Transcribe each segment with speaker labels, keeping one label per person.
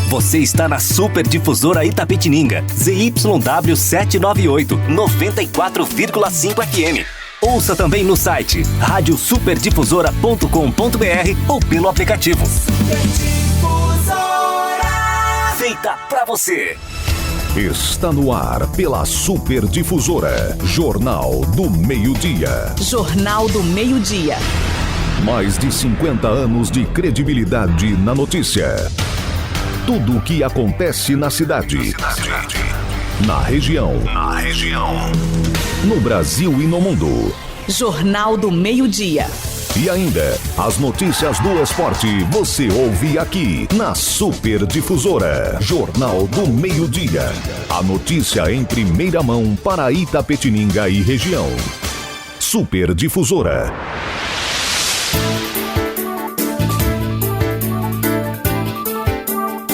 Speaker 1: Você está na Super Difusora Itapetininga, ZYW 798, 94,5 FM. Ouça também no site radiosuperdifusora.com.br ou pelo aplicativo. Feita pra você.
Speaker 2: Está no ar pela Super Difusora, Jornal do Meio-Dia.
Speaker 3: Jornal do Meio-Dia.
Speaker 2: Mais de 50 anos de credibilidade na notícia. Tudo o que acontece na cidade. Na região. No Brasil e no mundo.
Speaker 3: Jornal do Meio-Dia.
Speaker 2: E ainda, as notícias do esporte você ouve aqui na Super Difusora. Jornal do Meio-Dia. A notícia em primeira mão para Itapetininga e região. Super Difusora.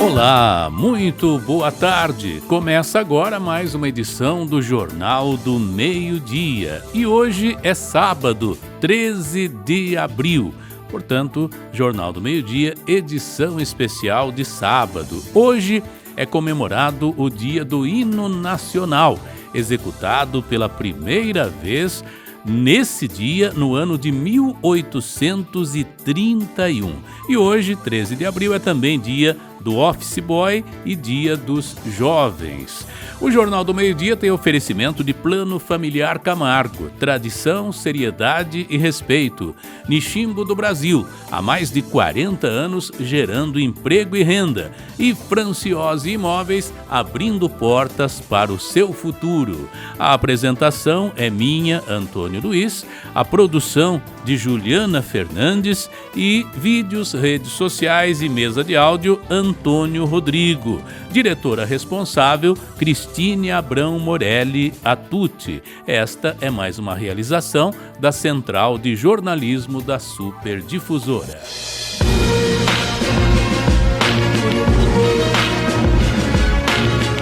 Speaker 4: Olá, muito boa tarde. Começa agora mais uma edição do Jornal do Meio-Dia. E hoje é sábado, 13 de abril. Portanto, Jornal do Meio-Dia, edição especial de sábado. Hoje é comemorado o Dia do Hino Nacional, executado pela primeira vez nesse dia, no ano de 1831. E hoje, 13 de abril, é também dia do Office Boy e dia dos jovens. O Jornal do Meio-Dia tem oferecimento de Plano Familiar Camargo, tradição, seriedade e respeito. Niximbo do Brasil, há mais de 40 anos gerando emprego e renda. E Franciose Imóveis, abrindo portas para o seu futuro. A apresentação é minha, Antônio Luiz, a produção de Juliana Fernandes e vídeos, redes sociais e mesa de áudio, Antônio Rodrigo. Diretora responsável, Cristine Abrão Morelli Atucci. Esta é mais uma realização da Central de Jornalismo da Super Difusora.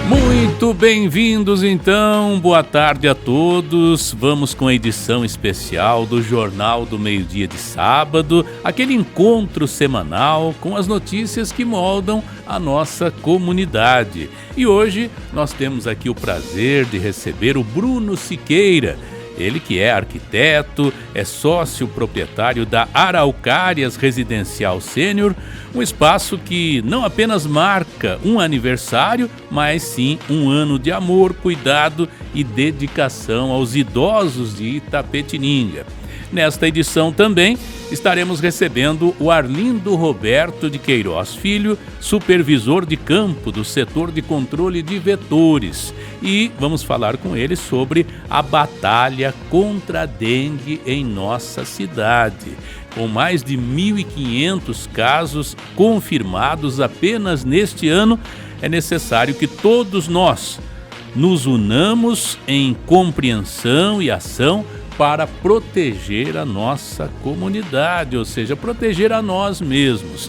Speaker 4: Muito bem-vindos então, boa tarde a todos. Vamos com a edição especial do Jornal do Meio-Dia de sábado, aquele encontro semanal com as notícias que moldam a nossa comunidade. E hoje nós temos aqui o prazer de receber o Bruno Siqueira. Ele que é arquiteto, é sócio proprietário da Araucárias Residencial Sênior, um espaço que não apenas marca um aniversário, mas sim um ano de amor, cuidado e dedicação aos idosos de Itapetininga. Nesta edição também estaremos recebendo o Arlindo Roberto de Queiroz Filho, supervisor de campo do setor de controle de vetores. E vamos falar com ele sobre a batalha contra a dengue em nossa cidade. Com mais de 1.500 casos confirmados apenas neste ano, é necessário que todos nós nos unamos em compreensão e ação para proteger a nossa comunidade, ou seja, proteger a nós mesmos.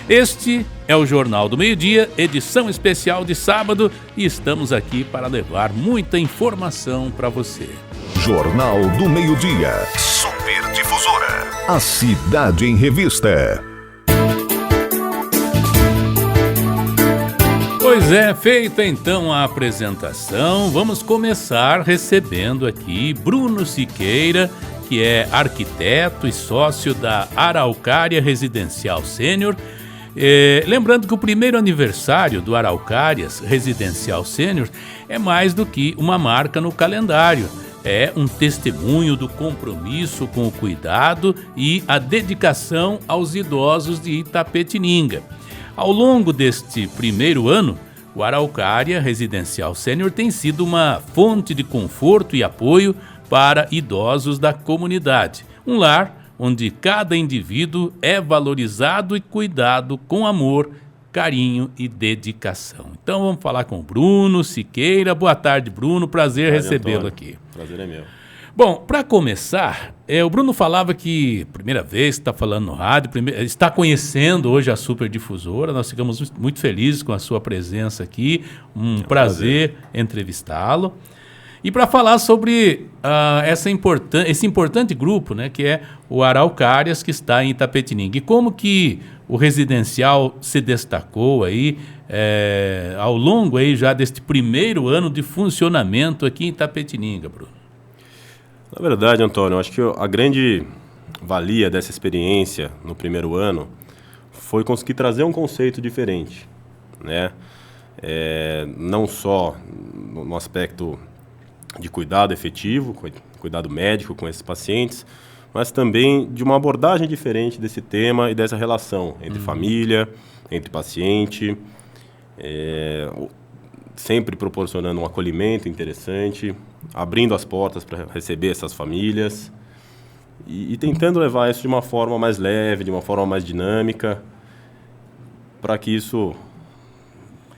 Speaker 4: Este é o Jornal do Meio-Dia, edição especial de sábado, e estamos aqui para levar muita informação para você.
Speaker 2: Jornal do Meio-Dia. Super Difusora. A cidade em revista.
Speaker 4: Pois é, feita então a apresentação, vamos começar recebendo aqui Bruno Siqueira, que é arquiteto e sócio da Araucária Residencial Sênior. Lembrando que o primeiro aniversário do Araucárias Residencial Sênior é mais do que uma marca no calendário. É um testemunho do compromisso com o cuidado e a dedicação aos idosos de Itapetininga. Ao longo deste primeiro ano, o Araucária Residencial Sênior tem sido uma fonte de conforto e apoio para idosos da comunidade. Um lar onde cada indivíduo é valorizado e cuidado com amor, carinho e dedicação. Então vamos falar com o Bruno Siqueira. Boa tarde, Bruno. Prazer recebê-lo aqui.
Speaker 5: Prazer é meu.
Speaker 4: Bom, para começar, o Bruno falava que primeira vez está falando no rádio, está conhecendo hoje a Super Difusora. Nós ficamos muito felizes com a sua presença aqui. Um prazer entrevistá-lo. E para falar sobre esse importante grupo, né, que é o Araucárias, que está em Itapetininga. E como que o residencial se destacou aí ao longo aí já deste primeiro ano de funcionamento aqui em Itapetininga, Bruno?
Speaker 5: Na verdade, Antônio, eu acho que a grande valia dessa experiência no primeiro ano foi conseguir trazer um conceito diferente, né? Não só no aspecto de cuidado efetivo, cuidado médico com esses pacientes, mas também de uma abordagem diferente desse tema e dessa relação entre família, entre paciente, sempre proporcionando um acolhimento interessante, abrindo as portas para receber essas famílias e tentando levar isso de uma forma mais leve, de uma forma mais dinâmica, para que isso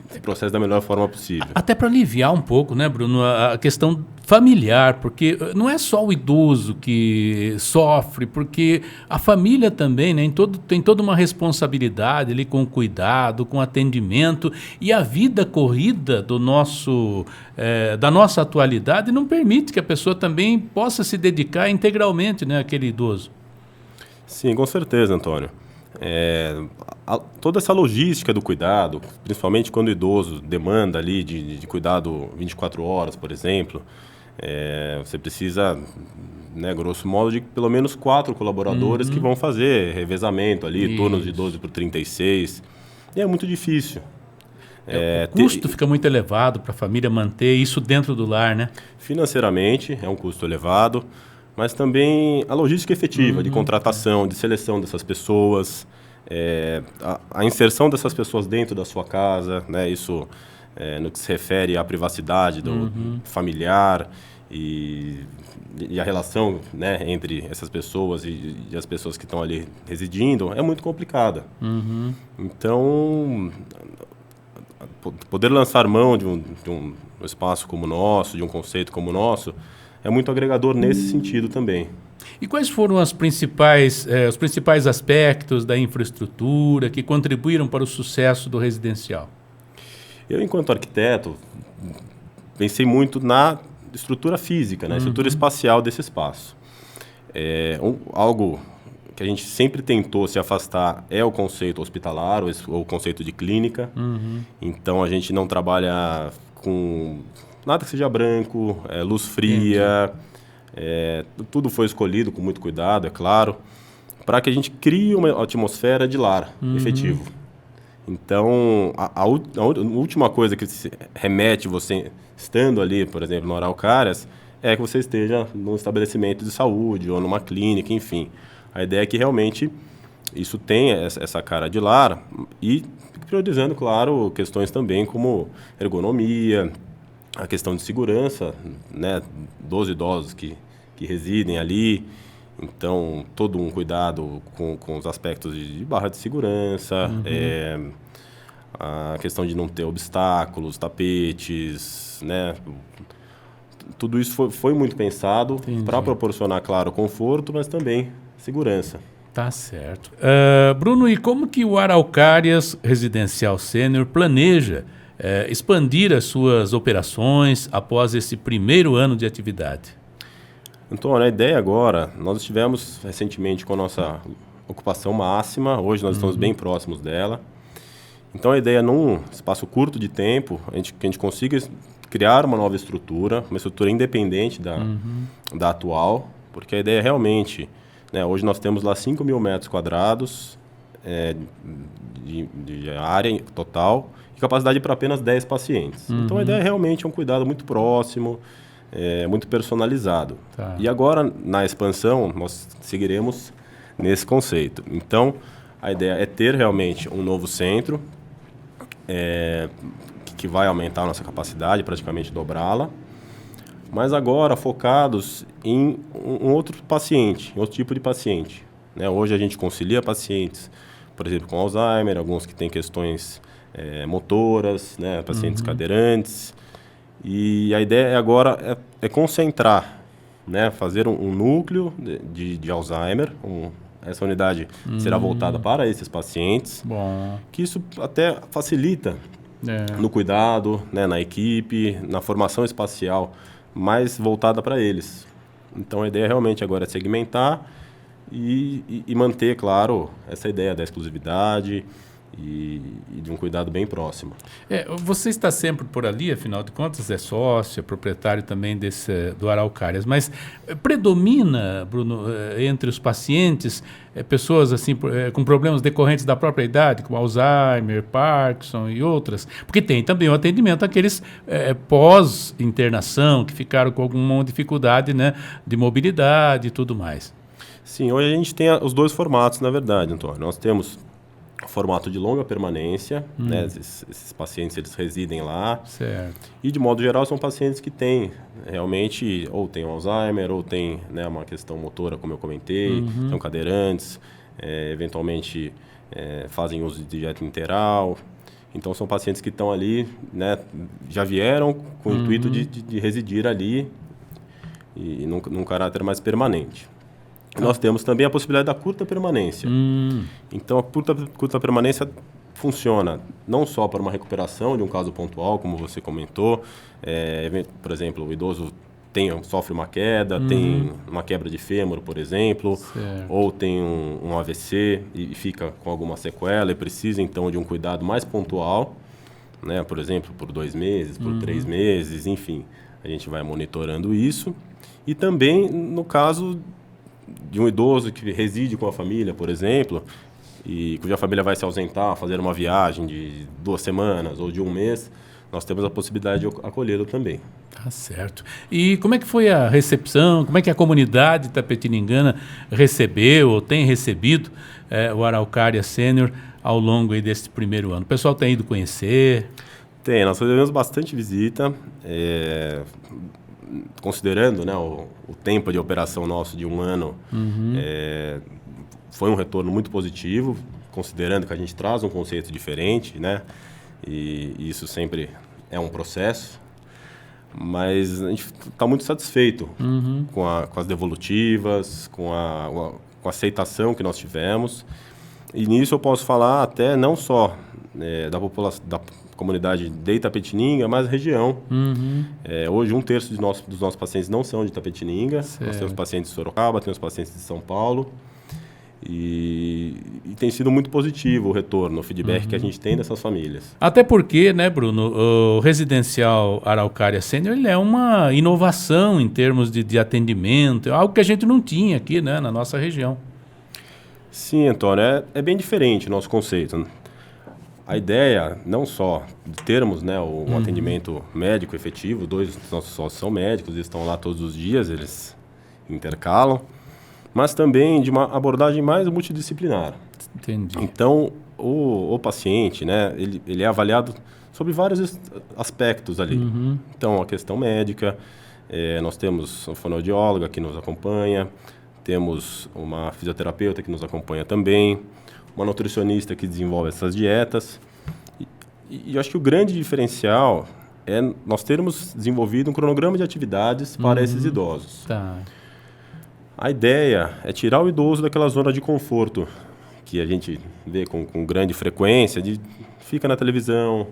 Speaker 5: se processe da melhor forma possível. Até
Speaker 4: para aliviar um pouco, né, Bruno, a questão familiar, porque não é só o idoso que sofre, porque a família também, né, tem toda uma responsabilidade ali com o cuidado, com o atendimento, e a vida corrida da nossa atualidade não permite que a pessoa também possa se dedicar integralmente, né, àquele idoso.
Speaker 5: Sim, com certeza, Antônio. Toda essa logística do cuidado, principalmente quando o idoso demanda ali de cuidado 24 horas, por exemplo, você precisa, né, grosso modo, de pelo menos 4 colaboradores que vão fazer revezamento ali, turnos de 12 por 36, e é muito difícil.
Speaker 4: O custo fica muito elevado para a família manter isso dentro do lar, né?
Speaker 5: Financeiramente é um custo elevado, mas também a logística efetiva de contratação, de seleção dessas pessoas, a inserção dessas pessoas dentro da sua casa, né, isso no que se refere à privacidade do familiar e a relação, né, entre essas pessoas e as pessoas que estão ali residindo é muito complicada. Então, poder lançar mão de um espaço como o nosso, de um conceito como o nosso, é muito agregador nesse sentido também.
Speaker 4: E quais foram os principais aspectos da infraestrutura que contribuíram para o sucesso do residencial?
Speaker 5: Eu, enquanto arquiteto, pensei muito na estrutura física, na estrutura espacial desse espaço. Algo que a gente sempre tentou se afastar é o conceito hospitalar, ou o conceito de clínica. Então, a gente não trabalha com nada que seja branco, luz fria, tudo foi escolhido com muito cuidado, é claro, para que a gente crie uma atmosfera de lar efetivo. Então, a última coisa que se remete você estando ali, por exemplo, no Araucárias, é que você esteja num estabelecimento de saúde ou numa clínica, enfim. A ideia é que realmente isso tenha essa cara de lar e priorizando, claro, questões também como ergonomia, a questão de segurança, né, dos idosos que residem ali. Então, todo um cuidado com os aspectos de barra de segurança, a questão de não ter obstáculos, tapetes, né? Tudo isso foi muito pensado para proporcionar, claro, conforto, mas também segurança.
Speaker 4: Tá certo. Bruno, e como que o Araucárias Residencial Sênior planeja expandir as suas operações após esse primeiro ano de atividade?
Speaker 5: Então, a ideia agora, nós estivemos recentemente com a nossa ocupação máxima, hoje nós estamos bem próximos dela. Então, a ideia, num espaço curto de tempo, que a gente consiga criar uma nova estrutura, uma estrutura independente da atual, porque a ideia é realmente, né, hoje nós temos lá 5 mil metros quadrados de área total, capacidade para apenas 10 pacientes. Então, a ideia realmente é um cuidado muito próximo, muito personalizado. Tá. E agora, na expansão, nós seguiremos nesse conceito. Então, a ideia é ter realmente um novo centro, que vai aumentar a nossa capacidade, praticamente dobrá-la, mas agora focados em um outro paciente, em outro tipo de paciente. Né? Hoje a gente concilia pacientes, por exemplo, com Alzheimer, alguns que têm questões motoras, né, pacientes cadeirantes, e a ideia agora é concentrar, né, fazer um núcleo de Alzheimer, essa unidade será voltada para esses pacientes, que isso até facilita no cuidado, né, na equipe, na formação espacial mais voltada para eles. Então a ideia realmente agora é segmentar e manter, claro, essa ideia da exclusividade e de um cuidado bem próximo.
Speaker 4: Você está sempre por ali, afinal de contas, é sócio, é proprietário também do Araucárias, mas predomina, Bruno, entre os pacientes, pessoas assim com problemas decorrentes da própria idade, como Alzheimer, Parkinson e outras? Porque tem também o atendimento àqueles pós-internação, que ficaram com alguma dificuldade, né, de mobilidade e tudo mais.
Speaker 5: Sim, hoje a gente tem os dois formatos, na verdade, Antônio. Nós temos o formato de longa permanência, né? Esses pacientes, eles residem lá.
Speaker 4: Certo.
Speaker 5: E, de modo geral, são pacientes que têm realmente, ou têm Alzheimer, ou têm, né, uma questão motora, como eu comentei, são cadeirantes, eventualmente fazem uso de dieta interal. Então, são pacientes que estão ali, né, já vieram com o intuito de residir ali e num caráter mais permanente. Nós temos também a possibilidade da curta permanência. Então, a curta permanência funciona não só para uma recuperação de um caso pontual, como você comentou. Por exemplo, o idoso sofre uma queda, tem uma quebra de fêmur, por exemplo, ou tem um AVC e fica com alguma sequela e precisa, então, de um cuidado mais pontual, né? Por exemplo, por 2 meses, por 3 meses, enfim. A gente vai monitorando isso. E também, no caso de um idoso que reside com a família, por exemplo, e cuja família vai se ausentar, fazer uma viagem de 2 semanas ou de 1 mês, nós temos a possibilidade de acolhê-lo também.
Speaker 4: Tá certo. E como é que foi a recepção? Como é que a comunidade tapetiningana recebeu ou tem recebido o Araucária Sênior ao longo aí desse primeiro ano? O pessoal tem ido conhecer?
Speaker 5: Tem, nós recebemos bastante visita, considerando, né, o tempo de operação nosso de 1 ano, foi um retorno muito positivo, considerando que a gente traz um conceito diferente, né, e isso sempre é um processo, mas a gente está muito satisfeito com as devolutivas, com a aceitação que nós tivemos, e nisso eu posso falar até não só da população, da comunidade de Itapetininga, mas região. Hoje, 1/3 dos nossos pacientes não são de Itapetininga. Certo. Nós temos pacientes de Sorocaba, temos pacientes de São Paulo. E tem sido muito positivo o retorno, o feedback que a gente tem dessas famílias.
Speaker 4: Até porque, né, Bruno, o residencial Araucária Sênior, ele é uma inovação em termos de atendimento, algo que a gente não tinha aqui, né, na nossa região.
Speaker 5: Sim, Antônio, é bem diferente o nosso conceito. A ideia, não só de termos, né, um atendimento médico efetivo, 2 dos nossos sócios são médicos, eles estão lá todos os dias, eles intercalam, mas também de uma abordagem mais multidisciplinar.
Speaker 4: Entendi.
Speaker 5: Então, o paciente, né, ele é avaliado sobre vários aspectos ali. Então, a questão médica, nós temos uma fonoaudióloga que nos acompanha, temos uma fisioterapeuta que nos acompanha também, uma nutricionista que desenvolve essas dietas. E eu acho que o grande diferencial é nós termos desenvolvido um cronograma de atividades para esses idosos.
Speaker 4: Tá.
Speaker 5: A ideia é tirar o idoso daquela zona de conforto que a gente vê com grande frequência, de fica na televisão,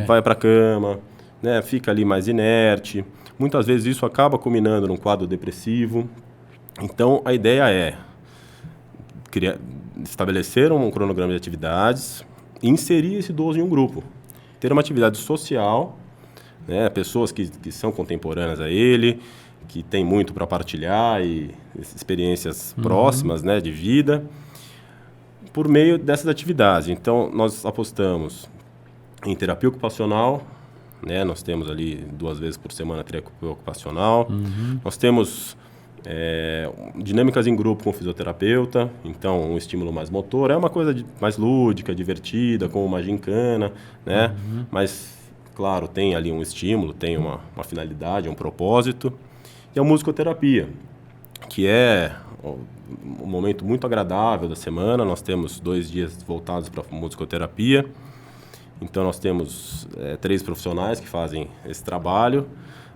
Speaker 5: vai para a cama, né, fica ali mais inerte. Muitas vezes isso acaba culminando num quadro depressivo. Então, a ideia é estabelecer um cronograma de atividades e inserir esse idoso em um grupo. Ter uma atividade social, né, pessoas que são contemporâneas a ele, que têm muito para partilhar e experiências próximas, né, de vida, por meio dessas atividades. Então, nós apostamos em terapia ocupacional, né, nós temos ali 2 vezes por semana terapia ocupacional, nós temos dinâmicas em grupo com o fisioterapeuta, então um estímulo mais motor, é uma coisa mais lúdica, divertida, como uma gincana, né? Mas, claro, tem ali um estímulo, tem uma finalidade, um propósito. E a musicoterapia, que é um momento muito agradável da semana, nós temos 2 dias voltados para a musicoterapia, então nós temos 3 profissionais que fazem esse trabalho,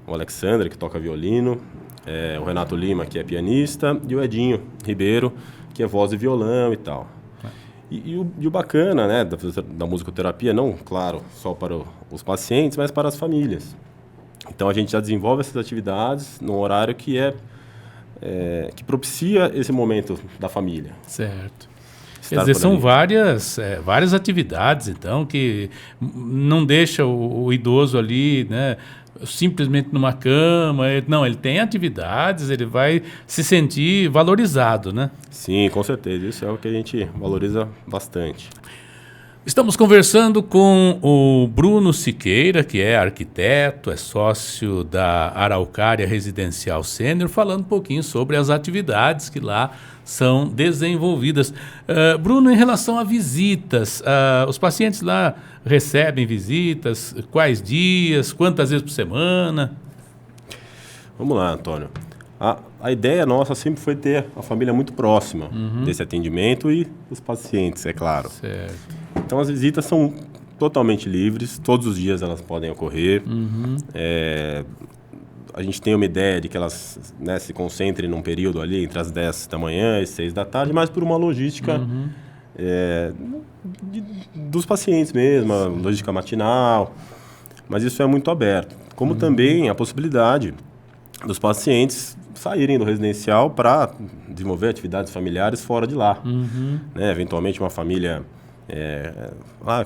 Speaker 5: o Alexandre, que toca violino, o Renato Lima, que é pianista, e o Edinho Ribeiro, que é voz e violão e tal. E o bacana, né, da musicoterapia, não, claro, só para os pacientes, mas para as famílias. Então a gente já desenvolve essas atividades num horário que que propicia esse momento da família.
Speaker 4: Certo.
Speaker 5: Estar
Speaker 4: Quer dizer,
Speaker 5: por
Speaker 4: são
Speaker 5: ali.
Speaker 4: várias atividades, então, que não deixa o idoso ali, né, simplesmente numa cama. Não, ele tem atividades, ele vai se sentir valorizado, né?
Speaker 5: Sim, com certeza. Isso é o que a gente valoriza bastante.
Speaker 4: Estamos conversando com o Bruno Siqueira, que é arquiteto, é sócio da Araucária Residencial Sênior, falando um pouquinho sobre as atividades que lá são desenvolvidas. Bruno, em relação a visitas, os pacientes lá recebem visitas, quais dias, quantas vezes por semana?
Speaker 5: Vamos lá, Antônio. A ideia nossa sempre foi ter a família muito próxima desse atendimento e os pacientes, é claro.
Speaker 4: Certo.
Speaker 5: Então as visitas são totalmente livres, todos os dias elas podem ocorrer. A gente tem uma ideia de que elas, né, se concentrem num período ali entre as 10 da manhã e 6 da tarde, mas por uma logística dos pacientes mesmo, a logística matinal. Mas isso é muito aberto. Como também a possibilidade dos pacientes saírem do residencial para desenvolver atividades familiares fora de lá. Né? Eventualmente uma família...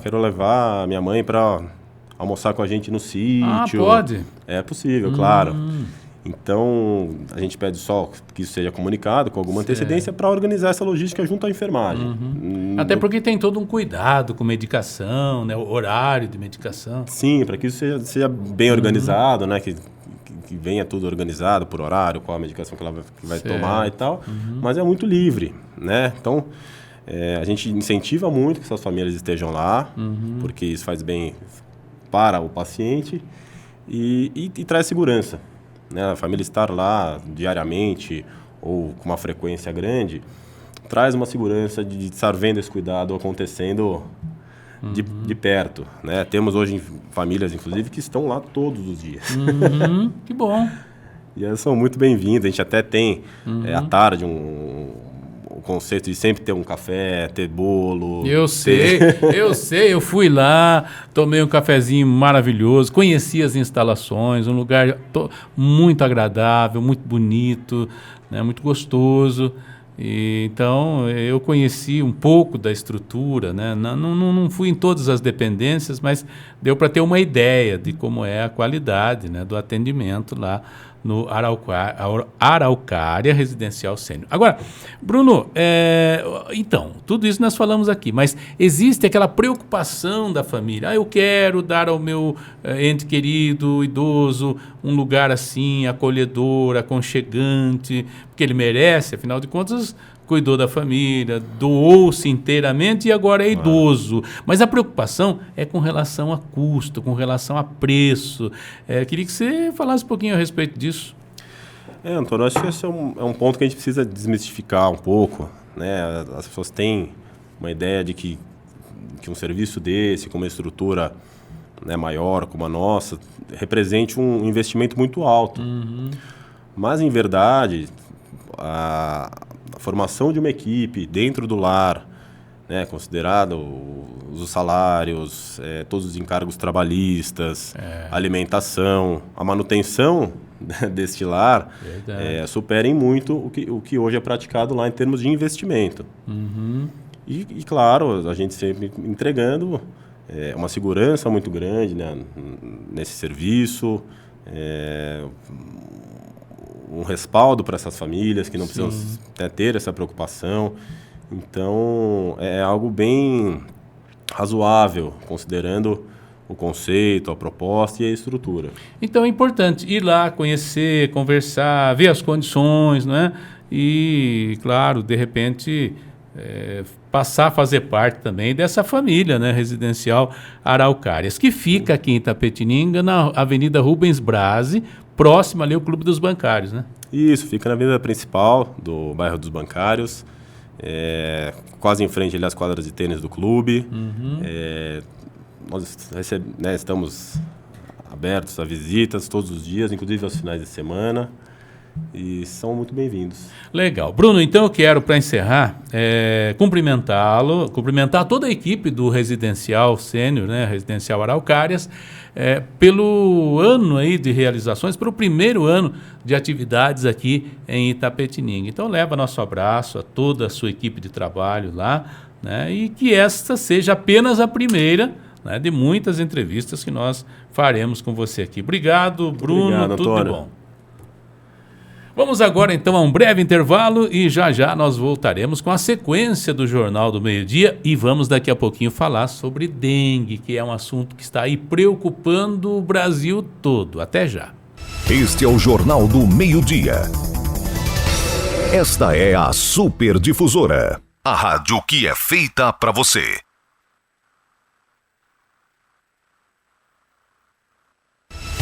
Speaker 5: quero levar a minha mãe para almoçar com a gente no sítio.
Speaker 4: Pode?
Speaker 5: É possível, claro. Então, a gente pede só que isso seja comunicado com alguma antecedência para organizar essa logística junto à enfermagem.
Speaker 4: Até porque tem todo um cuidado com medicação, né? O horário de medicação.
Speaker 5: Sim, para que isso seja bem organizado, né? Que venha tudo organizado por horário, qual a medicação que ela vai tomar e tal. Mas é muito livre, né? Então... a gente incentiva muito que essas famílias estejam lá, porque isso faz bem para o paciente e traz segurança. Né? A família estar lá diariamente ou com uma frequência grande traz uma segurança de estar vendo esse cuidado acontecendo de perto. Né? Temos hoje famílias, inclusive, que estão lá todos os dias.
Speaker 4: Que bom.
Speaker 5: E elas são muito bem-vindas. A gente até tem à tarde o conceito de sempre ter um café, ter bolo.
Speaker 4: Eu sei, eu fui lá, tomei um cafezinho maravilhoso, conheci as instalações, um lugar muito agradável, muito bonito, né, muito gostoso. Então, eu conheci um pouco da estrutura, né? Não fui em todas as dependências, mas deu para ter uma ideia de como é a qualidade, né, do atendimento lá no Araucária Residencial Sênior. Agora, Bruno, então, tudo isso nós falamos aqui, mas existe aquela preocupação da família. Eu quero dar ao meu ente querido, idoso, um lugar assim, acolhedor, aconchegante, porque ele merece, afinal de contas, cuidou da família, doou-se inteiramente e agora é idoso. Mas a preocupação é com relação a custo, com relação a preço. Queria que você falasse um pouquinho a respeito disso.
Speaker 5: Antônio, acho que esse é um ponto que a gente precisa desmistificar um pouco. Né? As pessoas têm uma ideia de que um serviço desse, com uma estrutura, né, maior como a nossa, represente um investimento muito alto. Mas, em verdade, a formação de uma equipe dentro do lar, né, considerado os salários, todos os encargos trabalhistas, alimentação, a manutenção deste lar, superem muito o que hoje é praticado lá em termos de investimento. E claro, a gente sempre entregando uma segurança muito grande, né, nesse serviço, um respaldo para essas famílias que não precisam ter essa preocupação. Então, é algo bem razoável, considerando o conceito, a proposta e a estrutura.
Speaker 4: Então, é importante ir lá, conhecer, conversar, ver as condições, né? E, claro, de repente, passar a fazer parte também dessa família, né, residencial Araucárias, que fica aqui em Itapetininga, na Avenida Rubens Brase, próximo ali ao Clube dos Bancários, né?
Speaker 5: Isso, fica na avenida principal do bairro dos Bancários, quase em frente ali às quadras de tênis do clube. Nós estamos abertos a visitas todos os dias, inclusive aos finais de semana. e são muito bem-vindos.
Speaker 4: Legal. Bruno, então eu quero, para encerrar, cumprimentar toda a equipe do Residencial Sênior, né, Residencial Araucárias, pelo ano aí de realizações, pelo primeiro ano de atividades aqui em Itapetininga. Então leva nosso abraço a toda a sua equipe de trabalho lá, né, e que esta seja apenas a primeira, né, de muitas entrevistas que nós faremos com você aqui. Obrigado, Bruno.
Speaker 5: Obrigado,
Speaker 4: tudo de
Speaker 5: Antônio.
Speaker 4: bom. Vamos agora então a um breve intervalo e já nós voltaremos com a sequência do Jornal do Meio-Dia e vamos daqui a pouquinho falar sobre dengue, que é um assunto que está aí preocupando o Brasil todo. Até já.
Speaker 2: Este é o Jornal do Meio-Dia. Esta é a Super Difusora, a rádio que é feita para você.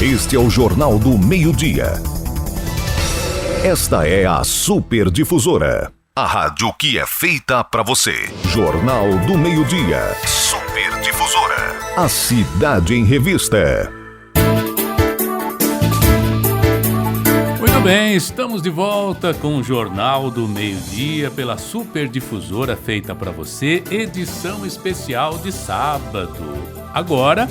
Speaker 2: Este é o Jornal do Meio-Dia. Esta é a Super Difusora, a rádio que é feita para você. Jornal do Meio-Dia. Super Difusora. A cidade em revista.
Speaker 4: Muito bem, estamos de volta com o Jornal do Meio-Dia pela Super Difusora feita para você, edição especial de sábado. Agora,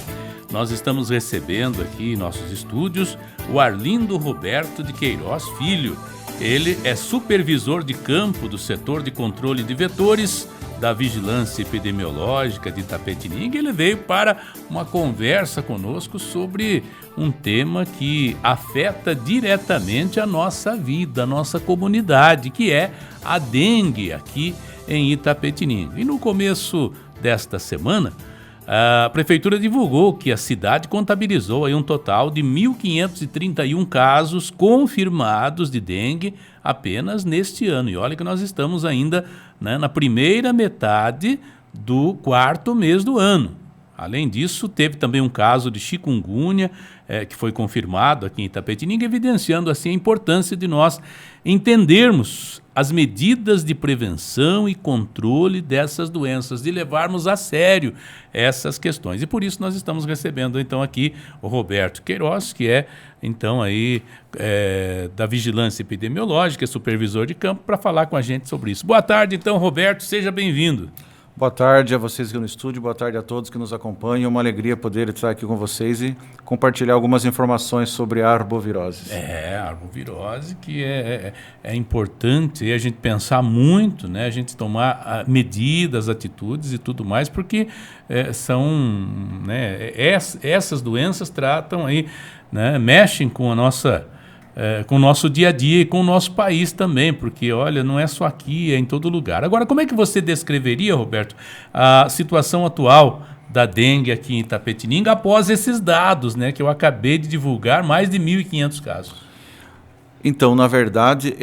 Speaker 4: nós estamos recebendo aqui em nossos estúdios o Arlindo Roberto de Queiroz Filho. Ele é supervisor de campo do setor de controle de vetores da Vigilância Epidemiológica de Itapetininga. Ele veio para uma conversa conosco sobre um tema que afeta diretamente a nossa vida, a nossa comunidade, que é a dengue aqui em Itapetininga. E no começo desta semana, a Prefeitura divulgou que a cidade contabilizou aí um total de 1.531 casos confirmados de dengue apenas neste ano. E olha que nós estamos ainda, né, na primeira metade do quarto mês do ano. Além disso, teve também um caso de chikungunya que foi confirmado aqui em Itapetininga, evidenciando assim a importância de nós entendermos as medidas de prevenção e controle dessas doenças, de levarmos a sério essas questões. E por isso nós estamos recebendo então aqui o Roberto Queiroz, que é então aí da Vigilância Epidemiológica, supervisor de campo, para falar com a gente sobre isso. Boa tarde então, Roberto, seja bem-vindo.
Speaker 6: Boa tarde a vocês aqui no estúdio, boa tarde a todos que nos acompanham. É uma alegria poder estar aqui com vocês e compartilhar algumas informações sobre a arbovirose.
Speaker 4: A arbovirose que é importante a gente pensar muito, né? A gente tomar medidas, atitudes e tudo mais, porque são, né, essas doenças tratam aí, né, mexem com a nossa... com o nosso dia a dia e com o nosso país também, porque, olha, não é só aqui, é em todo lugar. Agora, como é que você descreveria, Roberto, a situação atual da dengue aqui em Itapetininga após esses dados, né, que eu acabei de divulgar, mais de 1.500 casos?
Speaker 6: Então, na verdade,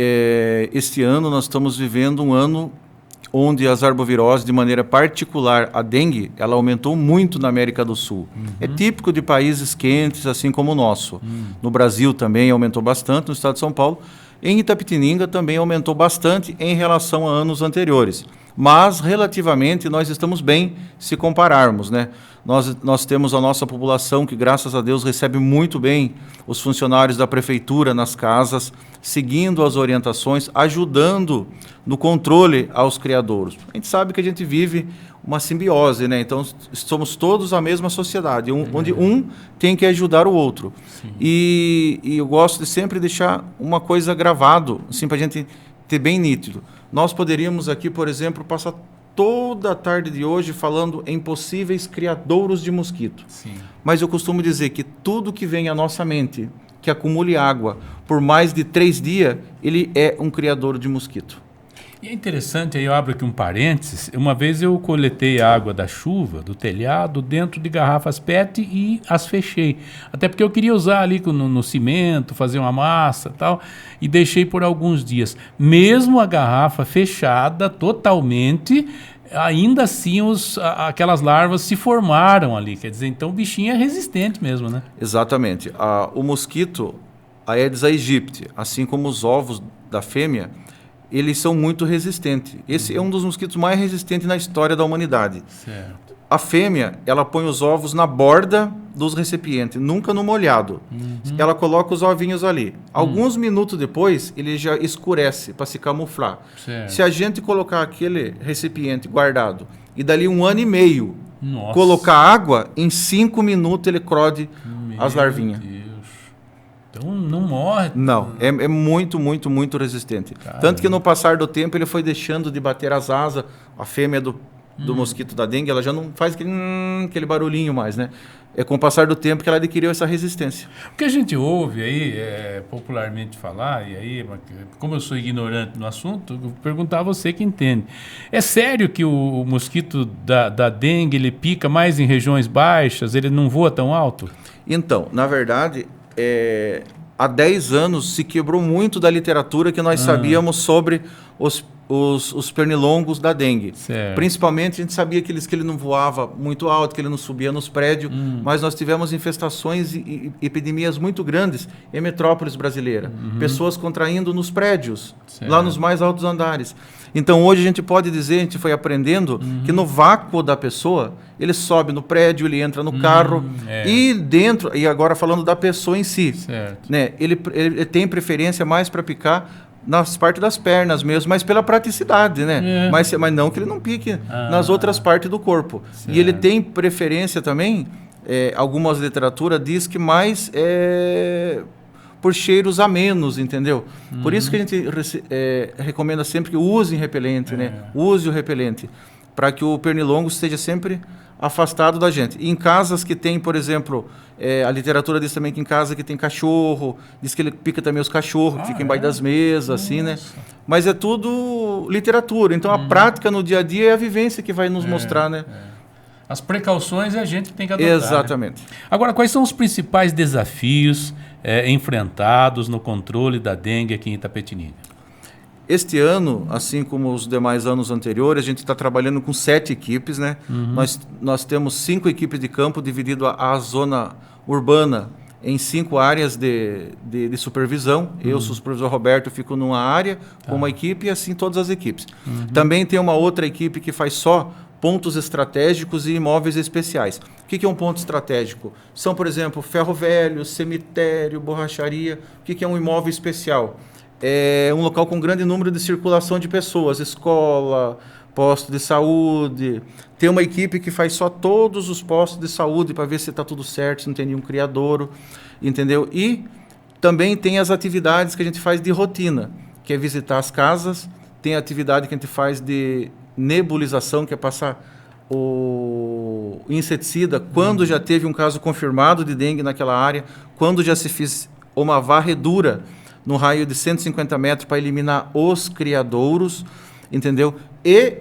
Speaker 6: este ano nós estamos vivendo um ano onde as arboviroses, de maneira particular a dengue, ela aumentou muito na América do Sul. É típico de países quentes, assim como o nosso. No Brasil também aumentou bastante, no estado de São Paulo. Em Itapetininga também aumentou bastante em relação a anos anteriores. Mas, relativamente, nós estamos bem se compararmos, né? Nós temos a nossa população que, graças a Deus, recebe muito bem os funcionários da prefeitura nas casas, seguindo as orientações, ajudando no controle aos criadouros. A gente sabe que a gente vive uma simbiose, né? Então, somos todos a mesma sociedade, onde um tem que ajudar o outro. E eu gosto de sempre deixar uma coisa gravado, assim, para a gente ter bem nítido. Nós poderíamos aqui, por exemplo, passar toda a tarde de hoje falando em possíveis criadouros de mosquito.
Speaker 4: Sim.
Speaker 6: Mas eu costumo dizer que tudo que vem à nossa mente, que acumule água por mais de 3 dias, ele é um criadouro de mosquito.
Speaker 4: E é interessante, aí eu abro aqui um parênteses, uma vez eu coletei a água da chuva, do telhado, dentro de garrafas PET e as fechei. Até porque eu queria usar ali no cimento, fazer uma massa e tal, e deixei por alguns dias. Mesmo a garrafa fechada totalmente, ainda assim aquelas larvas se formaram ali. Quer dizer, então o bichinho é resistente mesmo, né?
Speaker 6: Exatamente. O mosquito, a Aedes aegypti, assim como os ovos da fêmea, eles são muito resistentes. Esse é um dos mosquitos mais resistentes na história da humanidade.
Speaker 4: Certo.
Speaker 6: A fêmea, ela põe os ovos na borda dos recipientes, nunca no molhado. Ela coloca os ovinhos ali. Alguns minutos depois, ele já escurece para se camuflar.
Speaker 4: Certo.
Speaker 6: Se a gente colocar aquele recipiente guardado e dali 1 ano e meio
Speaker 4: Nossa.
Speaker 6: colocar água, em 5 minutos ele crode as larvinhas.
Speaker 4: Meu Deus. Então não morre.
Speaker 6: Não, é muito, muito, muito resistente.
Speaker 4: Caramba.
Speaker 6: Tanto que no passar do tempo ele foi deixando de bater as asas. A fêmea do mosquito da dengue, ela já não faz aquele barulhinho mais, né? É com o passar do tempo que ela adquiriu essa resistência.
Speaker 4: O que a gente ouve aí, popularmente falar, e aí, como eu sou ignorante no assunto, eu vou perguntar a você que entende. É sério que o mosquito da dengue, ele pica mais em regiões baixas, ele não voa tão alto?
Speaker 6: Então, na verdade, há 10 anos se quebrou muito da literatura que nós sabíamos sobre os pernilongos da dengue.
Speaker 4: Certo.
Speaker 6: Principalmente a gente sabia que ele não voava muito alto, que ele não subia nos prédios, mas nós tivemos infestações e epidemias muito grandes em metrópoles brasileiras. Pessoas contraindo nos prédios,
Speaker 4: Certo.
Speaker 6: lá nos mais altos andares. Então hoje a gente pode dizer, a gente foi aprendendo que no vácuo da pessoa, ele sobe no prédio, ele entra no carro e dentro, e agora falando da pessoa em si,
Speaker 4: Certo.
Speaker 6: né, ele tem preferência mais para picar nas partes das pernas mesmo, mas pela praticidade, né? Mas não que ele não pique nas outras partes do corpo.
Speaker 4: Certo.
Speaker 6: E ele tem preferência também, algumas literatura diz que mais por cheiros a menos, entendeu? Por isso que a gente recomenda sempre que usem repelente, né? Use o repelente, para que o pernilongo esteja sempre afastado da gente. E em casas que tem, por exemplo, a literatura diz também que em casa que tem cachorro, diz que ele pica também os cachorros, que ficam embaixo das mesas, assim, né? Mas é tudo literatura. Então a prática no dia a dia é a vivência que vai nos mostrar, né?
Speaker 4: As precauções é a gente que tem que adotar.
Speaker 6: Exatamente.
Speaker 4: Né? Agora, quais são os principais desafios enfrentados no controle da dengue aqui em Itapetininga?
Speaker 6: Este ano, assim como os demais anos anteriores, a gente está trabalhando com 7 equipes, né? Nós temos 5 equipes de campo dividido a zona urbana em 5 áreas de supervisão. Eu sou o supervisor Roberto, fico numa área com uma equipe e assim todas as equipes. Também tem uma outra equipe que faz só pontos estratégicos e imóveis especiais. O que é um ponto estratégico? São, por exemplo, ferro velho, cemitério, borracharia. O que é um imóvel especial? É um local com grande número de circulação de pessoas, escola, posto de saúde. Tem uma equipe que faz só todos os postos de saúde para ver se está tudo certo, se não tem nenhum criadouro, entendeu? E também tem as atividades que a gente faz de rotina, que é visitar as casas. Tem a atividade que a gente faz de nebulização, que é passar o inseticida quando já teve um caso confirmado de dengue naquela área, quando já se fez uma varredura no raio de 150 metros para eliminar os criadouros, entendeu? E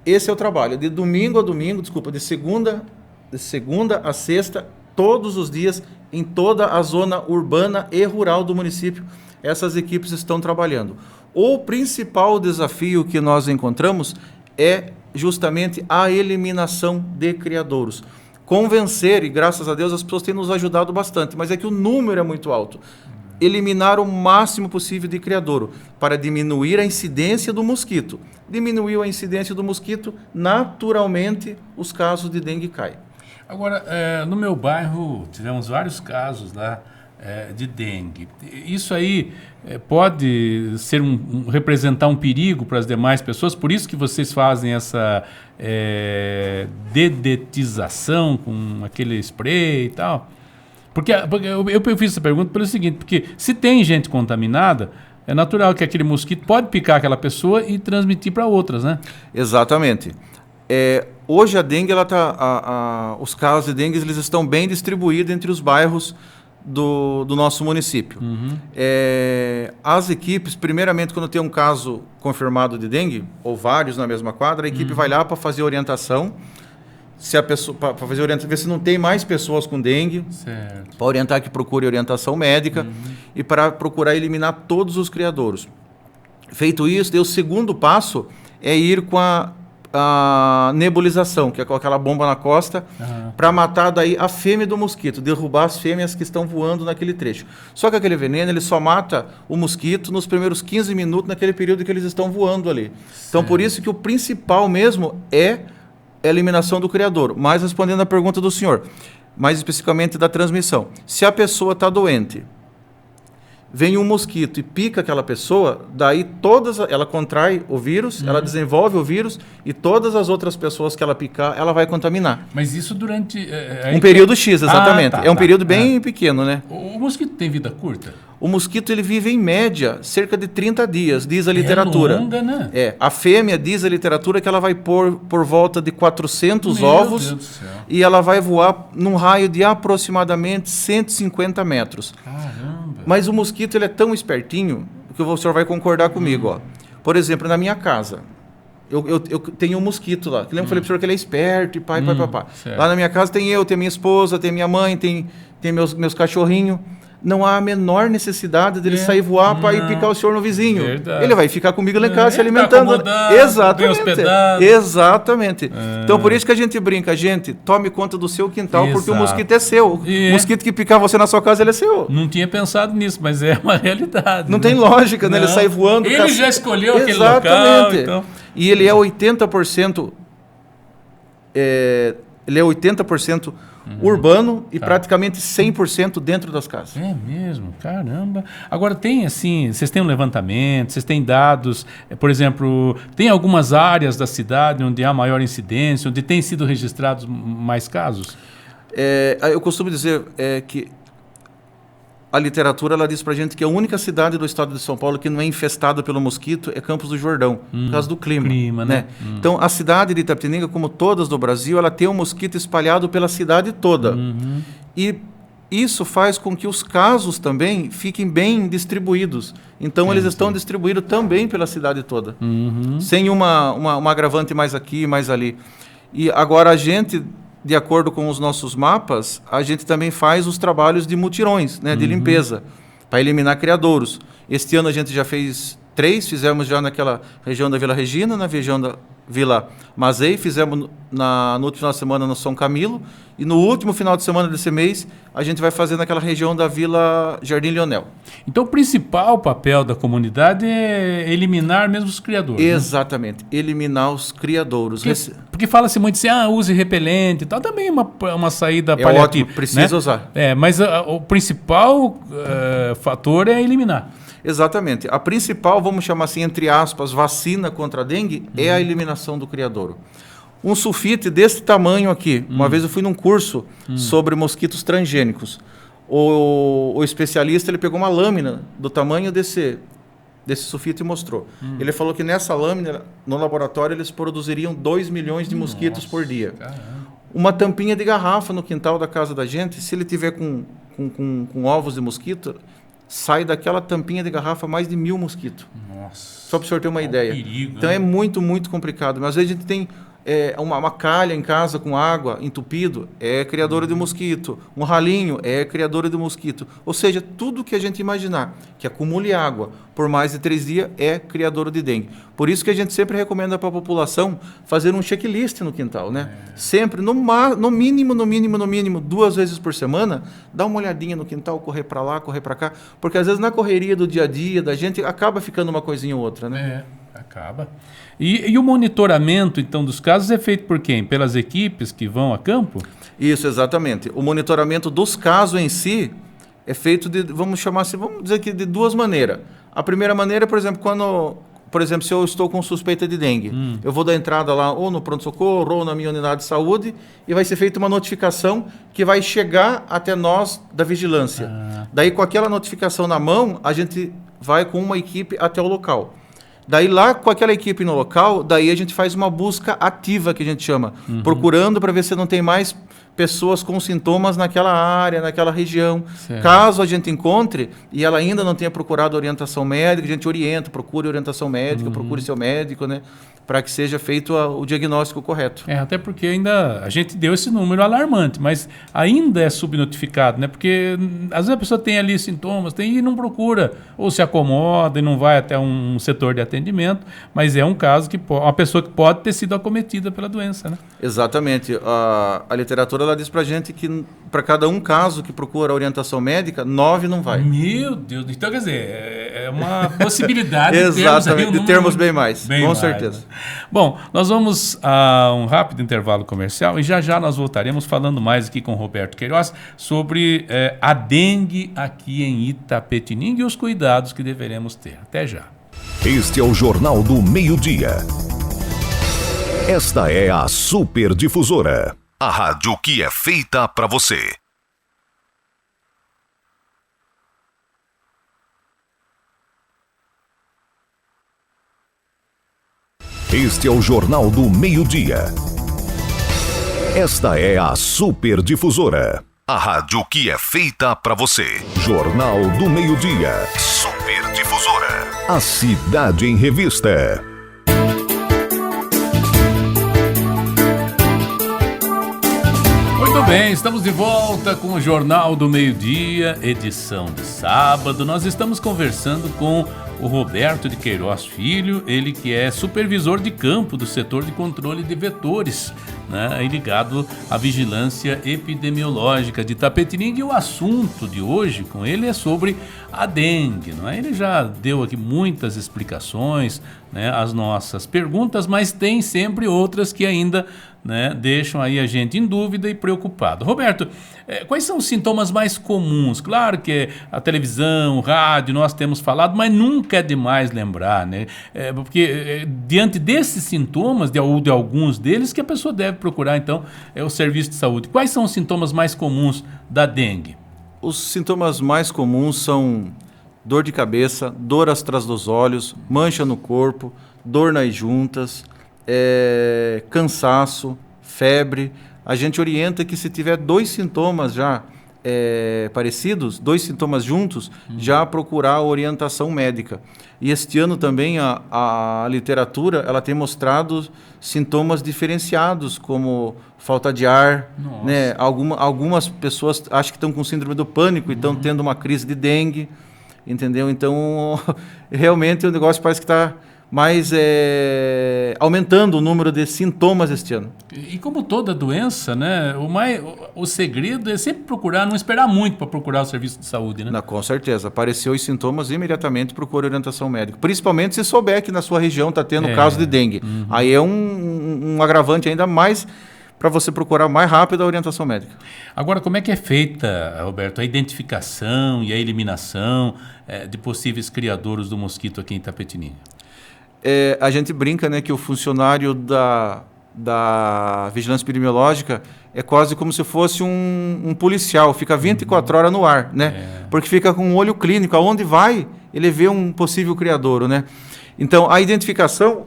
Speaker 6: esse é o trabalho, de domingo a domingo, de segunda a sexta, todos os dias, em toda a zona urbana e rural do município, essas equipes estão trabalhando. O principal desafio que nós encontramos é justamente a eliminação de criadouros. Convencer, e graças a Deus as pessoas têm nos ajudado bastante, mas é que o número é muito alto. Eliminar o máximo possível de criadouro para diminuir a incidência do mosquito. Diminuiu a incidência do mosquito, naturalmente os casos de dengue caem.
Speaker 4: Agora, no meu bairro tivemos vários casos lá de dengue. Isso aí pode ser representar um perigo para as demais pessoas, por isso que vocês fazem essa dedetização com aquele spray e tal? Porque eu fiz essa pergunta pelo seguinte, porque se tem gente contaminada, é natural que aquele mosquito pode picar aquela pessoa e transmitir para outras, né?
Speaker 6: Exatamente. Hoje a dengue, os casos de dengue eles estão bem distribuídos entre os bairros do nosso município. As equipes, primeiramente, quando tem um caso confirmado de dengue, ou vários na mesma quadra, a equipe vai lá para fazer orientação, ver se não tem mais pessoas com dengue, para orientar que procure orientação médica e para procurar eliminar todos os criadouros. Feito isso, o segundo passo é ir com a nebulização, que é com aquela bomba na costa, para matar daí a fêmea do mosquito, derrubar as fêmeas que estão voando naquele trecho. Só que aquele veneno, ele só mata o mosquito nos primeiros 15 minutos, naquele período que eles estão voando ali. Então, por isso que o principal mesmo é é a eliminação do criadouro. Mas respondendo a pergunta do senhor, mais especificamente da transmissão. Se a pessoa está doente, vem um mosquito e pica aquela pessoa, daí ela contrai o vírus, ela desenvolve o vírus e todas as outras pessoas que ela picar, ela vai contaminar.
Speaker 4: Mas isso durante...
Speaker 6: um período X, exatamente. É um período bem pequeno, né?
Speaker 4: O mosquito tem vida curta?
Speaker 6: O mosquito ele vive em média cerca de 30 dias, diz a literatura.
Speaker 4: É longa, né?
Speaker 6: A fêmea diz a literatura que ela vai pôr por volta de 400
Speaker 4: Meu
Speaker 6: ovos
Speaker 4: Deus do céu.
Speaker 6: e ela vai voar num raio de aproximadamente 150 metros.
Speaker 4: Caramba.
Speaker 6: Mas o mosquito ele é tão espertinho que o senhor vai concordar comigo. Ó. Por exemplo, na minha casa, eu tenho um mosquito lá. Lembra que eu falei para o senhor que ele é esperto e pai.
Speaker 4: Certo.
Speaker 6: Lá na minha casa tem eu, tem minha esposa, tem minha mãe, tem meus cachorrinhos. Não há a menor necessidade dele sair voar para ir picar o senhor no vizinho.
Speaker 4: Verdade.
Speaker 6: Ele vai ficar comigo lá em casa se alimentando.
Speaker 4: Tá
Speaker 6: Exatamente.
Speaker 4: bem hospedado.
Speaker 6: Exatamente. Então por isso que a gente brinca, gente, tome conta do seu quintal, porque o mosquito é seu. O mosquito que picar você na sua casa, ele é seu.
Speaker 4: Não tinha pensado nisso, mas é uma realidade.
Speaker 6: Não tem lógica, né? Ele sai voando.
Speaker 4: Ele já escolheu aquele local. Então...
Speaker 6: E ele é 80%. Ele é 80% urbano e praticamente 100% dentro das casas.
Speaker 4: É mesmo? Caramba. Agora tem assim, vocês têm um levantamento, vocês têm dados, por exemplo, tem algumas áreas da cidade onde há maior incidência, onde têm sido registrados mais casos?
Speaker 6: Eu costumo dizer que a literatura ela diz pra gente que a única cidade do estado de São Paulo que não é infestada pelo mosquito é Campos do Jordão, por causa do clima, né? Então, a cidade de Itapetininga, como todas do Brasil, ela tem um mosquito espalhado pela cidade toda. E isso faz com que os casos também fiquem bem distribuídos. Então, eles estão distribuídos também pela cidade toda, sem uma agravante mais aqui, mais ali. E agora a gente... De acordo com os nossos mapas, a gente também faz os trabalhos de mutirões, né, de limpeza, para eliminar criadouros. Este ano a gente já fez 3, fizemos já naquela região da Vila Regina, na região da Vila Mazei, fizemos no último final de semana no São Camilo, e no último final de semana desse mês, a gente vai fazer naquela região da Vila Jardim Leonel.
Speaker 4: Então, o principal papel da comunidade é eliminar mesmo os criadouros.
Speaker 6: Exatamente, né? Eliminar os criadouros.
Speaker 4: Porque fala-se muito assim, use repelente e tal, também é uma saída
Speaker 6: paliativa. Ótimo, precisa usar.
Speaker 4: Mas o principal fator é eliminar.
Speaker 6: Exatamente. A principal, vamos chamar assim, entre aspas, vacina contra a dengue é a eliminação do criadouro. Um sulfite desse tamanho aqui. Uma vez eu fui num curso sobre mosquitos transgênicos. O especialista ele pegou uma lâmina do tamanho desse sulfite e mostrou. Ele falou que nessa lâmina, no laboratório, eles produziriam 2 milhões de mosquitos por dia. Caramba. Uma tampinha de garrafa no quintal da casa da gente, se ele tiver com ovos de mosquito... sai daquela tampinha de garrafa mais de 1000 mosquitos.
Speaker 4: Nossa.
Speaker 6: Só para o senhor ter uma ideia.
Speaker 4: Perigo,
Speaker 6: então
Speaker 4: né?
Speaker 6: é muito, muito complicado. Mas às vezes a gente tem uma calha em casa com água entupido, é criadora de mosquito. Um ralinho é criadora de mosquito. Ou seja, tudo que a gente imaginar que acumule água por mais de 3 dias é criadora de dengue. Por isso que a gente sempre recomenda para a população fazer um checklist no quintal, né? Sempre, no mínimo, 2 vezes por semana, dar uma olhadinha no quintal, correr para lá, correr para cá, porque às vezes na correria do dia a dia da gente acaba ficando uma coisinha ou outra, né?
Speaker 4: Acaba. E o monitoramento, então, dos casos é feito por quem? Pelas equipes que vão a campo?
Speaker 6: Isso, exatamente. O monitoramento dos casos em si é feito vamos dizer que de 2 maneiras. A primeira maneira, por exemplo, se eu estou com suspeita de dengue, eu vou dar entrada lá ou no pronto-socorro ou na minha unidade de saúde e vai ser feita uma notificação que vai chegar até nós da vigilância. Daí, com aquela notificação na mão, a gente vai com uma equipe até o local. Daí, lá com aquela equipe no local, daí a gente faz uma busca ativa, que a gente chama, procurando para ver se não tem mais pessoas com sintomas naquela área, naquela região. Certo. Caso a gente encontre e ela ainda não tenha procurado orientação médica, a gente orienta, procure orientação médica, procure seu médico, né? Para que seja feito o diagnóstico correto.
Speaker 4: Até porque ainda a gente deu esse número alarmante, mas ainda é subnotificado, né? Porque às vezes a pessoa tem ali sintomas, e não procura, ou se acomoda e não vai até um setor de atendimento, mas é um caso que uma pessoa que pode ter sido acometida pela doença, né?
Speaker 6: Exatamente. A literatura ela diz pra gente que para cada um caso que procura orientação médica, 9 não vai.
Speaker 4: Meu Deus, então quer dizer, é uma possibilidade
Speaker 6: Exatamente,
Speaker 4: de
Speaker 6: termos bem mais, com certeza.
Speaker 4: Né? Bom, nós vamos a um rápido intervalo comercial e já nós voltaremos falando mais aqui com o Roberto Queiroz sobre a dengue aqui em Itapetininga e os cuidados que deveremos ter. Até já.
Speaker 2: Este é o Jornal do Meio-Dia. Esta é a Super Difusora, a rádio que é feita para você. Este é o Jornal do Meio-Dia. Esta é a Super Difusora, a rádio que é feita para você. Jornal do Meio-Dia. Super Difusora. A cidade em revista.
Speaker 4: Muito bem, estamos de volta com o Jornal do Meio-Dia, edição de sábado. Nós estamos conversando com o Roberto de Queiroz Filho, ele que é supervisor de campo do setor de controle de vetores, né, ligado à vigilância epidemiológica de Itapetininga. E o assunto de hoje com ele é sobre a dengue, não é? Ele já deu aqui muitas explicações, né, às nossas perguntas, mas tem sempre outras que ainda, né, deixam aí a gente em dúvida e preocupado. Roberto, quais são os sintomas mais comuns? Claro que a televisão, o rádio, nós temos falado, mas nunca é demais lembrar, né? Porque diante desses sintomas, de alguns deles, que a pessoa deve procurar, então, o serviço de saúde. Quais são os sintomas mais comuns da dengue?
Speaker 6: Os sintomas mais comuns são dor de cabeça, dor atrás dos olhos, mancha no corpo, dor nas juntas, cansaço, febre. A gente orienta que se tiver 2 sintomas já parecidos, 2 sintomas juntos, já procurar orientação médica. E este ano também a literatura ela tem mostrado sintomas diferenciados, como falta de ar, né? Algumas pessoas acham que estão com síndrome do pânico e estão tendo uma crise de dengue, entendeu? Então, realmente o negócio parece que está mais aumentando o número de sintomas este ano.
Speaker 4: E como toda doença, né, o segredo é sempre procurar, não esperar muito para procurar o serviço de saúde, né?
Speaker 6: Não, com certeza. Apareceu os sintomas, imediatamente procure orientação médica. Principalmente se souber que na sua região está tendo caso de dengue. Aí é um agravante ainda mais para você procurar mais rápido a orientação médica.
Speaker 4: Agora, como é que é feita, Roberto, a identificação e a eliminação de possíveis criadouros do mosquito aqui em Itapetininga?
Speaker 6: A gente brinca, né, que o funcionário da vigilância epidemiológica é quase como se fosse um policial, fica 24 horas no ar, né? Porque fica com um olho clínico, aonde vai, ele vê um possível criadouro, né? Então, a identificação,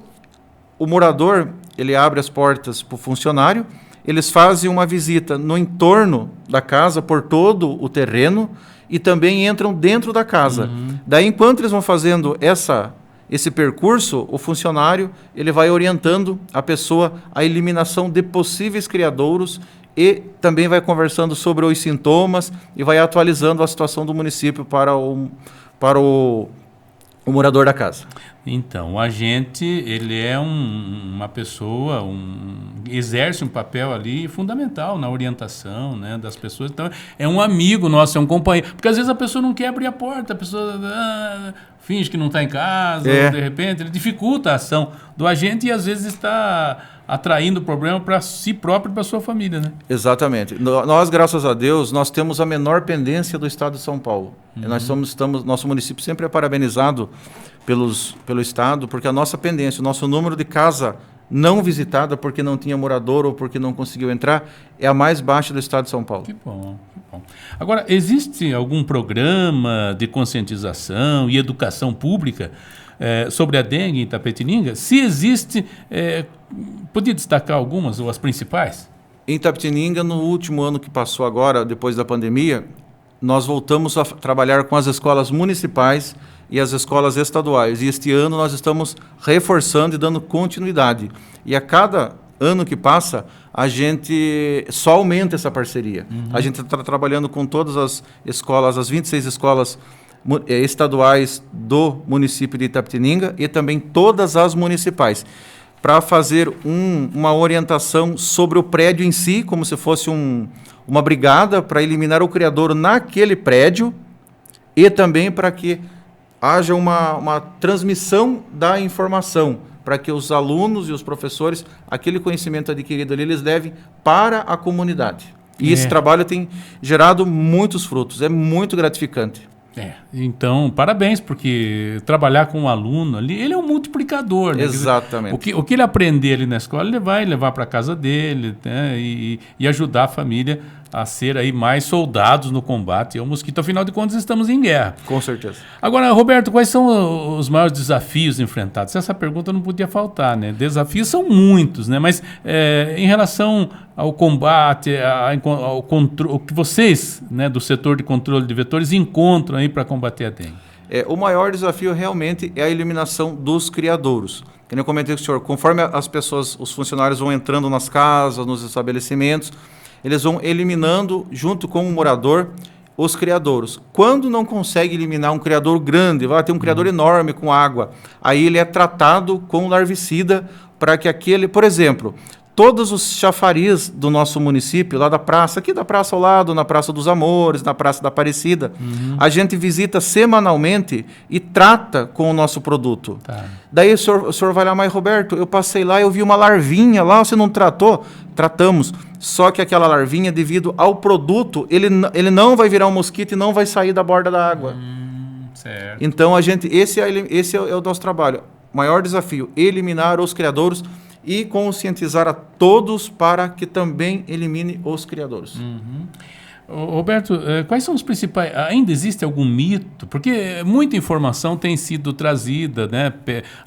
Speaker 6: o morador, ele abre as portas para o funcionário, eles fazem uma visita no entorno da casa, por todo o terreno, e também entram dentro da casa. Daí, enquanto eles vão fazendo esse percurso, o funcionário ele vai orientando a pessoa a eliminação de possíveis criadouros e também vai conversando sobre os sintomas e vai atualizando a situação do município para o morador da casa.
Speaker 4: Então, o agente, ele é uma pessoa, exerce um papel ali fundamental na orientação, né, das pessoas. Então, é um amigo nosso, é um companheiro. Porque às vezes a pessoa não quer abrir a porta, a pessoa finge que não está em casa, ou de repente ele dificulta a ação do agente e às vezes está atraindo o problema para si próprio e para sua família, né?
Speaker 6: Exatamente. Nós, graças a Deus, nós temos a menor pendência do estado de São Paulo. Nosso município sempre é parabenizado pelo estado, porque a nossa pendência, o nosso número de casa não visitada porque não tinha morador ou porque não conseguiu entrar, é a mais baixa do estado de São Paulo.
Speaker 4: Que bom, que bom. Agora, existe algum programa de conscientização e educação pública sobre a dengue em Itapetininga? Se existe, podia destacar algumas ou as principais?
Speaker 6: Em Itapetininga, no último ano que passou agora, depois da pandemia, nós voltamos a trabalhar com as escolas municipais e as escolas estaduais. E este ano nós estamos reforçando e dando continuidade. E a cada ano que passa, a gente só aumenta essa parceria. A gente está trabalhando com todas as escolas, as 26 escolas estaduais do município de Itapetininga e também todas as municipais, para fazer uma orientação sobre o prédio em si, como se fosse uma brigada para eliminar o criadouro naquele prédio e também para que haja uma transmissão da informação, para que os alunos e os professores, aquele conhecimento adquirido ali, eles levem para a comunidade. E esse trabalho tem gerado muitos frutos, é muito gratificante.
Speaker 4: Então, parabéns, porque trabalhar com um aluno ali, ele é um multiplicador, né?
Speaker 6: Exatamente.
Speaker 4: O que ele aprender ali na escola, ele vai levar para casa dele, né? E ajudar a família a ser aí mais soldados no combate ao mosquito. Afinal de contas, estamos em guerra.
Speaker 6: Com certeza.
Speaker 4: Agora, Roberto, quais são os maiores desafios enfrentados? Essa pergunta não podia faltar, né? Desafios são muitos, né? Mas em relação ao combate, ao controle, o que vocês, né, do setor de controle de vetores, encontram aí para combater a dengue?
Speaker 6: O maior desafio realmente é a eliminação dos criadouros. Como eu comentei com o senhor, conforme as pessoas, os funcionários vão entrando nas casas, nos estabelecimentos, eles vão eliminando, junto com o morador, os criadouros. Quando não consegue eliminar um criadouro grande, vai ter um criador enorme com água, aí ele é tratado com larvicida para que aquele, por exemplo, todos os chafariz do nosso município, lá da praça, aqui da praça ao lado, na Praça dos Amores, na Praça da Aparecida, a gente visita semanalmente e trata com o nosso produto. Tá. Daí o senhor vai lá, mas Roberto, eu passei lá, eu vi uma larvinha lá, você não tratou? Tratamos. Só que aquela larvinha, devido ao produto, ele não vai virar um mosquito e não vai sair da borda da água.
Speaker 4: Certo.
Speaker 6: Então, esse é o nosso trabalho. Maior desafio, eliminar os criadouros e conscientizar a todos para que também elimine os criadouros.
Speaker 4: Roberto, quais são os principais... Ainda existe algum mito? Porque muita informação tem sido trazida, né,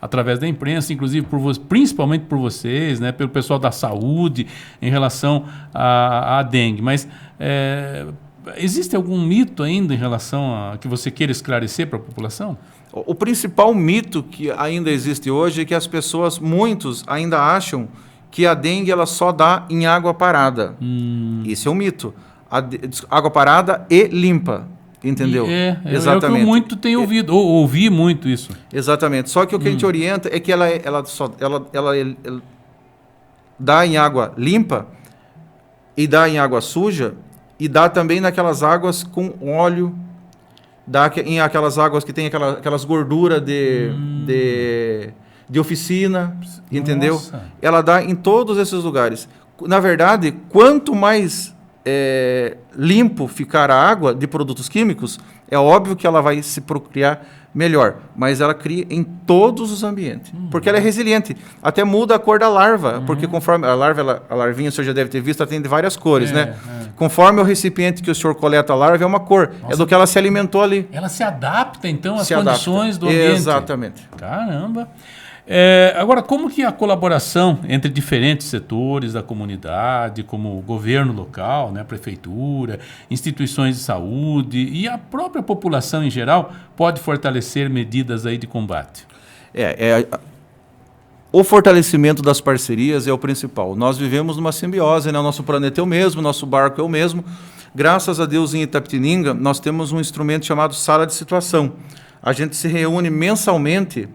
Speaker 4: através da imprensa, inclusive principalmente por vocês, né, pelo pessoal da saúde, em relação à dengue. Mas existe algum mito ainda em relação a que você queira esclarecer para a população?
Speaker 6: O principal mito que ainda existe hoje é que as pessoas, muitos ainda acham que a dengue ela só dá em água parada. Isso é um mito. Água parada e limpa, entendeu?
Speaker 4: Exatamente. É o que eu muito tenho ouvido, ouvi muito isso.
Speaker 6: Exatamente. Só que o que a gente orienta é que ela dá em água limpa e dá em água suja e dá também naquelas águas com óleo, dá em aquelas águas que tem aquelas gorduras de oficina, entendeu?
Speaker 4: Nossa.
Speaker 6: Ela dá em todos esses lugares. Na verdade, quanto mais limpo ficar a água de produtos químicos, é óbvio que ela vai se procriar melhor, mas ela cria em todos os ambientes, porque ela é resiliente, até muda a cor da larva, porque conforme a larvinha, o senhor já deve ter visto, ela tem de várias cores, né? Conforme o recipiente que o senhor coleta a larva, é uma cor, é do que ela se alimentou ali.
Speaker 4: Ela se adapta, então, às condições do ambiente.
Speaker 6: Exatamente.
Speaker 4: Caramba! Agora, como que a colaboração entre diferentes setores da comunidade, como o governo local, né, a prefeitura, instituições de saúde e a própria população em geral, pode fortalecer medidas aí de combate?
Speaker 6: O fortalecimento das parcerias é o principal. Nós vivemos numa simbiose, né? O nosso planeta é o mesmo, nosso barco é o mesmo. Graças a Deus, em Itapetininga, nós temos um instrumento chamado Sala de Situação. A gente se reúne mensalmente,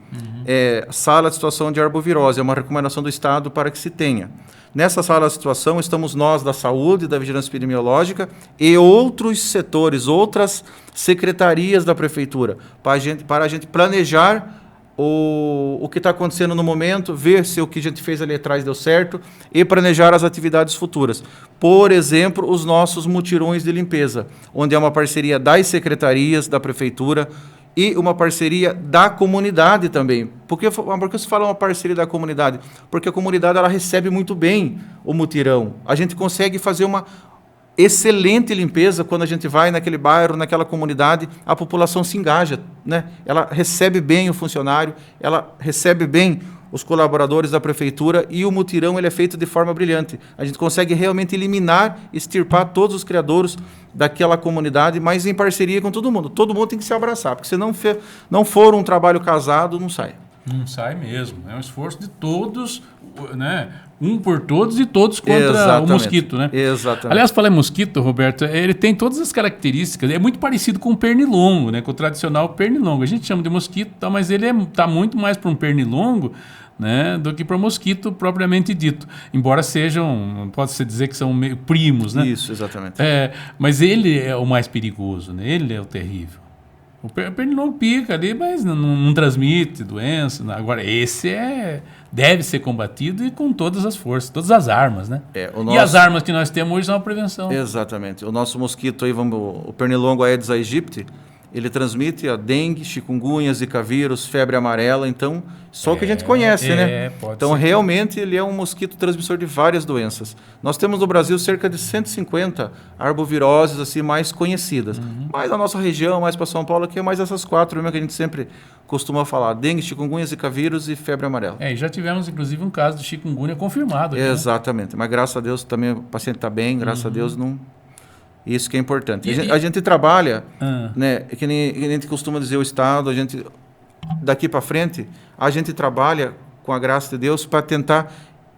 Speaker 6: sala de situação de arbovirose, é uma recomendação do Estado para que se tenha. Nessa sala de situação estamos nós da saúde, da vigilância epidemiológica e outros setores, outras secretarias da prefeitura, para a gente planejar o que está acontecendo no momento, ver se o que a gente fez ali atrás deu certo e planejar as atividades futuras. Por exemplo, os nossos mutirões de limpeza, onde é uma parceria das secretarias da prefeitura e uma parceria da comunidade também. Por que se fala uma parceria da comunidade? Porque a comunidade ela recebe muito bem o mutirão. A gente consegue fazer uma excelente limpeza quando a gente vai naquele bairro, naquela comunidade, a população se engaja, né? Ela recebe bem o funcionário, ela recebe bem os colaboradores da prefeitura e o mutirão ele é feito de forma brilhante. A gente consegue realmente eliminar, extirpar todos os criadouros daquela comunidade, mas em parceria com todo mundo. Todo mundo tem que se abraçar, porque se não for um trabalho casado, não sai.
Speaker 4: Não sai mesmo. É um esforço de todos, né? Um por todos e todos contra
Speaker 6: Exatamente.
Speaker 4: O mosquito, né?
Speaker 6: Exatamente.
Speaker 4: Aliás, falar em mosquito, Roberto, ele tem todas as características, é muito parecido com o pernilongo, né? Com o tradicional pernilongo. A gente chama de mosquito, tá, mas ele está muito mais para um pernilongo, né, do que para mosquito propriamente dito. Embora sejam, pode-se dizer que são meio primos, né?
Speaker 6: Isso, exatamente.
Speaker 4: Mas ele é o mais perigoso, né? Ele é o terrível. O pernilongo pica ali, mas não transmite doença. Agora, esse deve ser combatido e com todas as forças, todas as armas, né? E as armas que nós temos hoje são a prevenção.
Speaker 6: Exatamente. O nosso mosquito aí, o pernilongo Aedes aegypti, ele transmite a dengue, chikungunya, zika vírus, febre amarela, então, só o que a gente conhece, né? Então, realmente, ele é um mosquito transmissor de várias doenças. Nós temos no Brasil cerca de 150 arboviroses, assim, mais conhecidas. Mas na nossa região, mais para São Paulo, aqui é mais essas 4 mesmo que a gente sempre costuma falar. Dengue, chikungunya, zika vírus e febre amarela.
Speaker 4: E já tivemos, inclusive, um caso de chikungunya confirmado. Aqui,
Speaker 6: exatamente. Né? Mas, graças a Deus, também o paciente está bem, graças a Deus, não... Isso que é importante. A gente trabalha, né, que nem a gente costuma dizer, o Estado, a gente, daqui para frente, a gente trabalha, com a graça de Deus, para tentar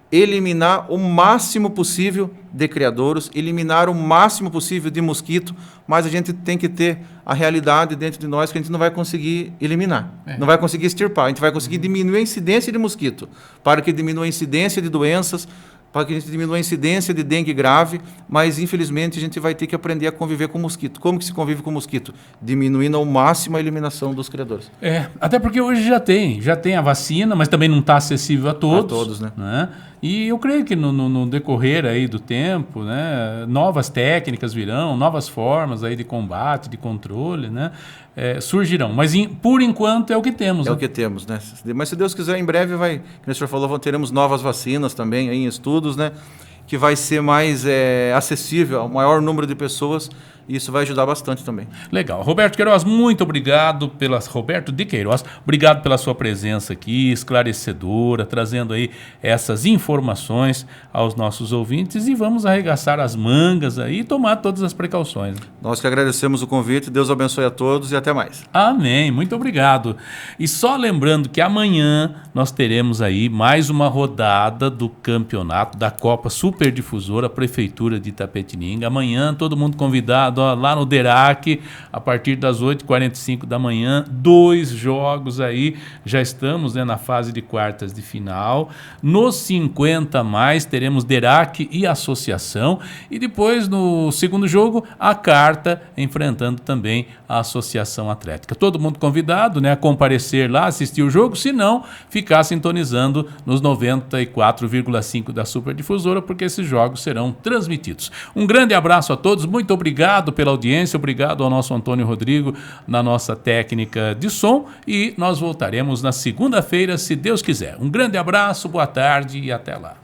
Speaker 6: eliminar o máximo possível de criadouros, eliminar o máximo possível de mosquito, mas a gente tem que ter a realidade dentro de nós que a gente não vai conseguir eliminar, não vai conseguir extirpar, a gente vai conseguir diminuir a incidência de mosquito, para que diminua a incidência de doenças, para que a gente diminua a incidência de dengue grave, mas infelizmente a gente vai ter que aprender a conviver com o mosquito. Como que se convive com o mosquito? Diminuindo ao máximo a eliminação dos criadores.
Speaker 4: Até porque hoje já tem a vacina, mas também não está acessível a todos.
Speaker 6: A todos, né?
Speaker 4: E eu creio que no decorrer aí do tempo, né, novas técnicas virão, novas formas aí de combate, de controle, né, surgirão. Mas por enquanto é o que temos.
Speaker 6: O que temos, né? Mas se Deus quiser, em breve como o senhor falou, teremos novas vacinas também aí em estudos, né? Que vai ser mais acessível ao maior número de pessoas e isso vai ajudar bastante também.
Speaker 4: Legal. Roberto Queiroz, muito obrigado Roberto de Queiroz, obrigado pela sua presença aqui, esclarecedora, trazendo aí essas informações aos nossos ouvintes e vamos arregaçar as mangas aí e tomar todas as precauções.
Speaker 6: Nós que agradecemos o convite, Deus abençoe a todos e até mais.
Speaker 4: Amém, muito obrigado. E só lembrando que amanhã nós teremos aí mais uma rodada do campeonato da Copa Superdifusora, Prefeitura de Itapetininga. Amanhã todo mundo convidado lá no DERAC, a partir das 8h45 da manhã, 2 jogos aí, já estamos, né, na fase de quartas de final. Nos 50 mais teremos DERAC e Associação e depois no segundo jogo a Carta enfrentando também a Associação Atlética. Todo mundo convidado, né, a comparecer lá, assistir o jogo, se não, ficar sintonizando nos 94,5 da Superdifusora, porque esses jogos serão transmitidos. Um grande abraço a todos, muito obrigado pela audiência, obrigado ao nosso Antônio Rodrigo na nossa técnica de som e nós voltaremos na segunda-feira, se Deus quiser. Um grande abraço, boa tarde e até lá.